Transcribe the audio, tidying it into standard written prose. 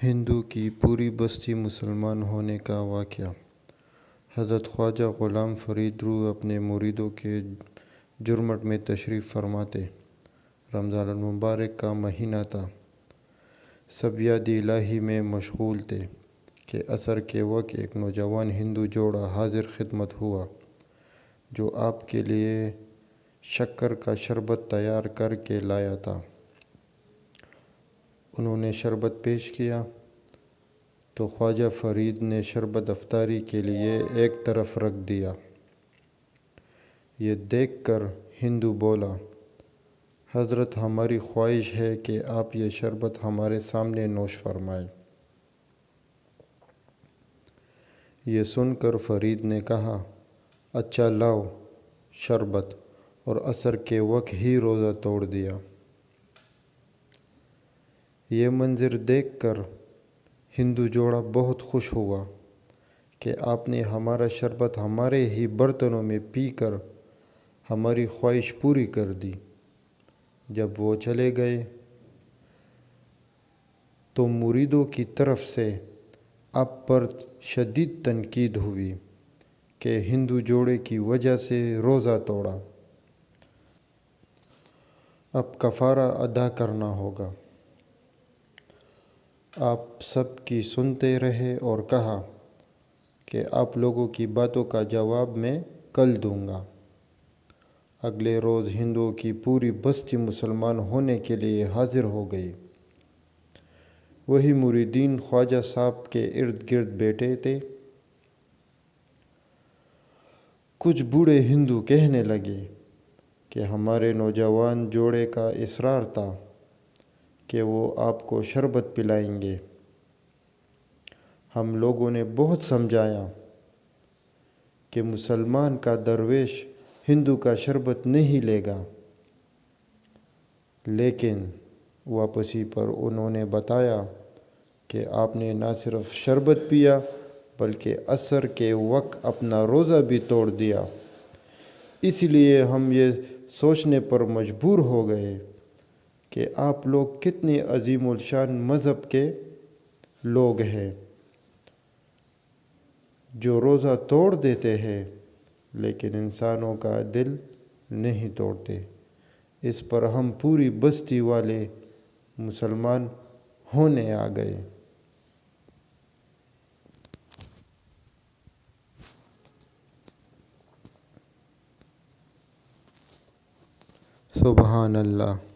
ہندو کی پوری بستی مسلمان ہونے کا واقعہ۔ حضرت خواجہ غلام فرید روح اپنے مریدوں کے جرمٹ میں تشریف فرماتے۔ رمضان المبارک کا مہینہ تھا۔ سب یاد الہی میں مشغول تھے کہ عصر کے وقت ایک نوجوان ہندو جوڑا حاضر خدمت ہوا جو آپ کے لیے شکر کا شربت تیار کر کے لایا تھا۔ انہوں نے شربت پیش کیا تو خواجہ فرید نے شربت افطاری کے لیے ایک طرف رکھ دیا۔ یہ دیکھ کر ہندو بولا، حضرت ہماری خواہش ہے کہ آپ یہ شربت ہمارے سامنے نوش فرمائیں۔ یہ سن کر فرید نے کہا، اچھا لاؤ شربت، اور عصر کے وقت ہی روزہ توڑ دیا۔ یہ منظر دیکھ کر ہندو جوڑا بہت خوش ہوا کہ آپ نے ہمارا شربت ہمارے ہی برتنوں میں پی کر ہماری خواہش پوری کر دی۔ جب وہ چلے گئے تو مریدوں کی طرف سے آپ پر شدید تنقید ہوئی کہ ہندو جوڑے کی وجہ سے روزہ توڑا، اب کفارہ ادا کرنا ہوگا۔ آپ سب کی سنتے رہے اور کہا کہ آپ لوگوں کی باتوں کا جواب میں کل دوں گا۔ اگلے روز ہندوؤں کی پوری بستی مسلمان ہونے کے لیے حاضر ہو گئی۔ وہی مریدین خواجہ صاحب کے ارد گرد بیٹھے تھے۔ کچھ بوڑھے ہندو کہنے لگے کہ ہمارے نوجوان جوڑے کا اصرار تھا کہ وہ آپ کو شربت پلائیں گے۔ ہم لوگوں نے بہت سمجھایا کہ مسلمان کا درویش ہندو کا شربت نہیں لے گا، لیکن واپسی پر انہوں نے بتایا کہ آپ نے نہ صرف شربت پیا بلکہ عصر کے وقت اپنا روزہ بھی توڑ دیا۔ اس لیے ہم یہ سوچنے پر مجبور ہو گئے کہ آپ لوگ کتنے عظیم الشان مذہب کے لوگ ہیں جو روزہ توڑ دیتے ہیں لیکن انسانوں کا دل نہیں توڑتے۔ اس پر ہم پوری بستی والے مسلمان ہونے آ گئے۔ سبحان اللہ۔